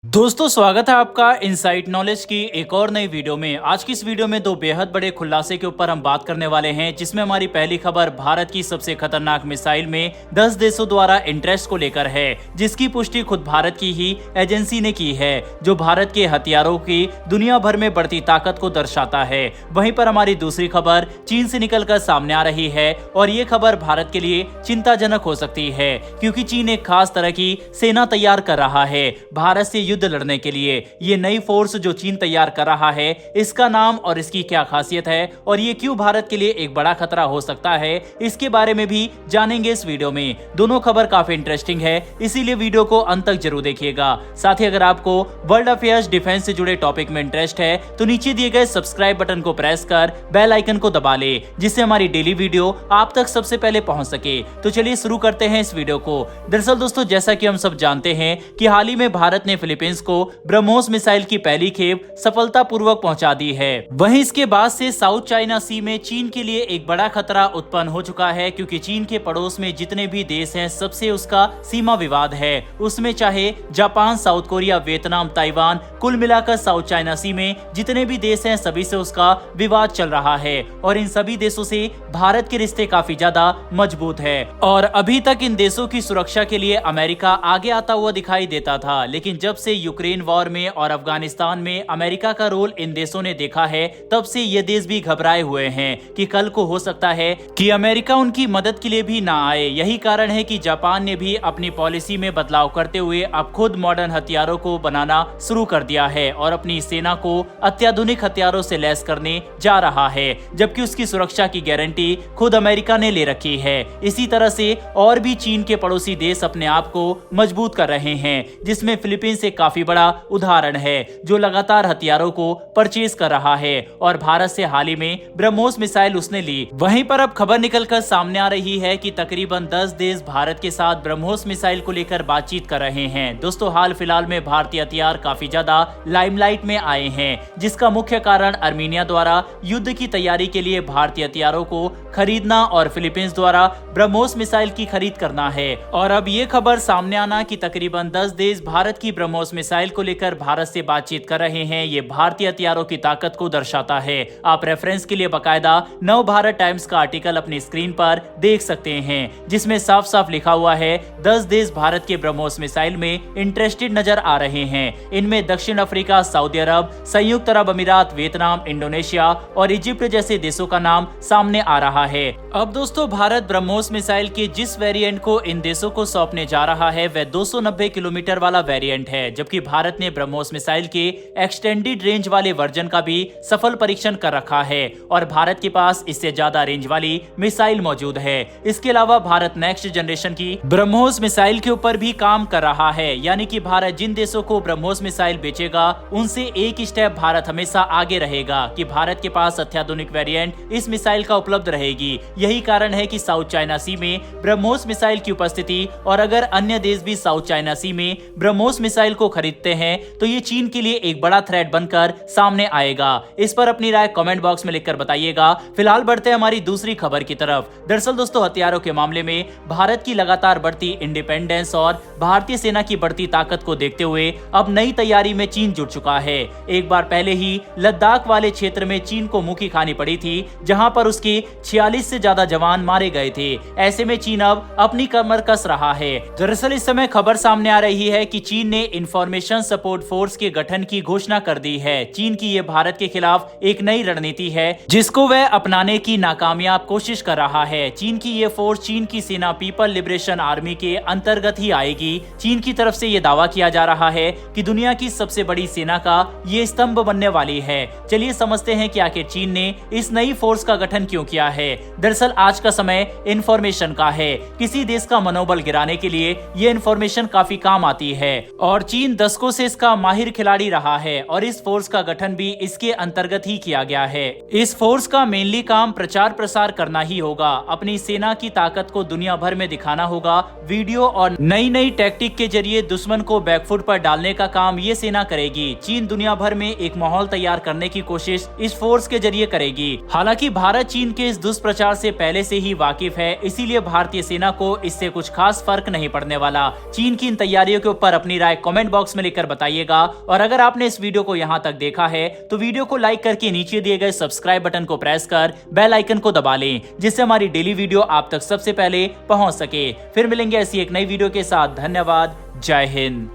दोस्तों स्वागत है आपका इनसाइट नॉलेज की एक और नई वीडियो में। आज की इस वीडियो में दो बेहद बड़े खुलासे के ऊपर हम बात करने वाले हैं, जिसमें हमारी पहली खबर भारत की सबसे खतरनाक मिसाइल में 10 देशों द्वारा इंटरेस्ट को लेकर है, जिसकी पुष्टि खुद भारत की ही एजेंसी ने की है, जो भारत के हथियारों की दुनिया भर में बढ़ती ताकत को दर्शाता है। वहीं पर हमारी दूसरी खबर चीन से निकलकर सामने आ रही है और ये खबर भारत के लिए चिंताजनक हो सकती है, क्योंकि चीन एक खास तरह की सेना तैयार कर रहा है भारत से युद्ध लड़ने के लिए। ये नई फोर्स जो चीन तैयार कर रहा है, इसका नाम और इसकी क्या खासियत है और ये क्यों भारत के लिए एक बड़ा खतरा हो सकता है, इसके बारे में भी जानेंगे इस वीडियो में। दोनों खबर काफी इंटरेस्टिंग है, इसीलिए वीडियो को अंत तक जरूर देखिएगा। साथ ही अगर आपको वर्ल्ड अफेयर्स डिफेंस से जुड़े टॉपिक में इंटरेस्ट है तो नीचे दिए गए सब्सक्राइब बटन को प्रेस कर बेल आइकन को दबा ले, जिससे हमारी डेली वीडियो आप तक सबसे पहले पहुंच सके। तो चलिए शुरू करते हैं इस वीडियो को। दरअसल दोस्तों, जैसा कि हम सब जानते हैं कि हाल ही में भारत ने फिलीपींस को ब्रह्मोस मिसाइल की पहली खेप सफलतापूर्वक पहुंचा दी है। वहीं इसके बाद से साउथ चाइना सी में चीन के लिए एक बड़ा खतरा उत्पन्न हो चुका है, क्योंकि चीन के पड़ोस में जितने भी देश हैं, सबसे उसका सीमा विवाद है। उसमें चाहे Japan, south Korea, Vietnam, Taiwan, कुल मिलाकर साउथ चाइना सी में जितने भी देश हैं, सभी से उसका विवाद चल रहा है और इन सभी देशों से भारत के रिश्ते काफी ज्यादा मजबूत है। और अभी तक इन देशों की सुरक्षा के लिए अमेरिका आगे आता हुआ दिखाई देता था, लेकिन जब से यूक्रेन वॉर में और अफगानिस्तान में अमेरिका का रोल इन देशों ने देखा है, तब से ये देश भी घबराए हुए हैं कि कल को हो सकता है कि अमेरिका उनकी मदद के लिए भी ना आए। यही कारण है कि जापान ने भी अपनी पॉलिसी में बदलाव करते हुए अब खुद मॉडर्न हथियारों को बनाना शुरू कर दिया है और अपनी सेना को अत्याधुनिक हथियारों से लैस करने जा रहा है, जबकि उसकी सुरक्षा की गारंटी खुद अमेरिका ने ले रखी है। इसी तरह से और भी चीन के पड़ोसी देश अपने आप को मजबूत कर रहे हैं, जिसमें फिलीपींस एक काफी बड़ा उदाहरण है, जो लगातार हथियारों को परचेज कर रहा है और भारत से हाल ही में ब्रह्मोस मिसाइल उसने ली। वहीं पर अब खबर निकलकर सामने आ रही है कि तकरीबन 10 देश भारत के साथ ब्रह्मोस मिसाइल को लेकर बातचीत कर रहे हैं। दोस्तों, हाल फिलहाल में भारतीय हथियार काफी ज्यादा लाइमलाइट में आए हैं, जिसका मुख्य कारण आर्मीनिया द्वारा युद्ध की तैयारी के लिए भारतीय हथियारों को खरीदना और फिलीपींस द्वारा ब्रह्मोस मिसाइल की खरीद करना है। और अब ये खबर सामने आना कि तकरीबन 10 देश भारत की ब्रह्मोस मिसाइल को लेकर भारत से बातचीत कर रहे हैं, ये भारतीय हथियारों की ताकत को दर्शाता है। आप रेफरेंस के लिए बकायदा नव भारत टाइम्स का आर्टिकल अपनी स्क्रीन पर देख सकते हैं, जिसमें साफ साफ लिखा हुआ है 10 देश भारत के ब्रह्मोस मिसाइल में इंटरेस्टेड नजर आ रहे हैं। इनमें दक्षिण अफ्रीका, सऊदी अरब, संयुक्त अरब अमीरात, वियतनाम, इंडोनेशिया और इजिप्ट जैसे देशों का नाम सामने आ रहा है। अब दोस्तों, भारत ब्रह्मोस मिसाइल के जिस वेरिएंट को इन देशों को सौंपने जा रहा है, वह 290 किलोमीटर वाला वेरिएंट है, जबकि भारत ने ब्रह्मोस मिसाइल के एक्सटेंडेड रेंज वाले वर्जन का भी सफल परीक्षण कर रखा है और भारत के पास इससे ज्यादा रेंज वाली मिसाइल मौजूद है। इसके अलावा भारत नेक्स्ट जनरेशन की ब्रह्मोस मिसाइल के ऊपर भी काम कर रहा है, यानी कि भारत जिन देशों को ब्रह्मोस मिसाइल बेचेगा, उनसे एक स्टेप भारत हमेशा आगे रहेगा कि भारत के पास अत्याधुनिक वेरिएंट इस मिसाइल का उपलब्ध रहेगी। यही कारण है कि साउथ चाइना सी में ब्रह्मोस मिसाइल की उपस्थिति, और अगर अन्य देश भी साउथ चाइना सी में ब्रह्मोस मिसाइल को खरीदते हैं तो ये चीन के लिए एक बड़ा थ्रेट बनकर सामने आएगा। इस पर अपनी राय कमेंट बॉक्स में लिखकर बताइएगा। फिलहाल बढ़ते हैं हमारी दूसरी खबर की तरफ। दरअसल दोस्तों, हथियारों के मामले में भारत की लगातार बढ़ती इंडिपेंडेंस और भारतीय सेना की बढ़ती ताकत को देखते हुए अब नई तैयारी में चीन जुट चुका है। एक बार पहले ही लद्दाख वाले क्षेत्र में चीन को मुखी खानी पड़ी थी, जहां पर उसके 46 से ज्यादा जवान मारे गए थे। ऐसे में चीन अब अपनी कमर कस रहा है। दरअसल इस समय खबर सामने आ रही है कि चीन ने इंफॉर्मेशन सपोर्ट फोर्स के गठन की घोषणा कर दी है। चीन की ये भारत के खिलाफ एक नई रणनीति है, जिसको वह अपनाने की नाकामयाब कोशिश कर रहा है। चीन की ये फोर्स चीन की सेना पीपल लिबरेशन आर्मी के अंतर्गत ही आएगी। चीन की तरफ से ये दावा किया जा रहा है कि दुनिया की सबसे बड़ी सेना का ये स्तंभ बनने वाली है। चलिए समझते हैं कि आखिर चीन ने इस नई फोर्स का गठन क्यों किया है। दरअसल आज का समय इंफॉर्मेशन का है। किसी देश का मनोबल गिराने के लिए ये इंफॉर्मेशन काफी काम आती है और चीन दशकों से इसका माहिर खिलाड़ी रहा है और इस फोर्स का गठन भी इसके अंतर्गत ही किया गया है। इस फोर्स का मेनली काम प्रचार प्रसार करना ही होगा। अपनी सेना की ताकत को दुनिया भर में दिखाना होगा। वीडियो और नई नई टैक्टिक के जरिए दुश्मन को बैकफुट पर डालने का काम ये सेना करेगी। चीन दुनिया भर में एक माहौल तैयार करने की कोशिश इस फोर्स के जरिए करेगी। हालांकि भारत चीन के इस दुष्प्रचार से पहले से ही वाकिफ है, इसीलिए भारतीय सेना को इससे कुछ खास फर्क नहीं पड़ने वाला। चीन की इन तैयारियों के ऊपर अपनी राय कमेंट कमेंट बॉक्स में लिखकर बताइएगा। और अगर आपने इस वीडियो को यहाँ तक देखा है तो वीडियो को लाइक करके नीचे दिए गए सब्सक्राइब बटन को प्रेस कर बेल आइकन को दबा लें, जिससे हमारी डेली वीडियो आप तक सबसे पहले पहुंच सके। फिर मिलेंगे ऐसी एक नई वीडियो के साथ। धन्यवाद। जय हिंद।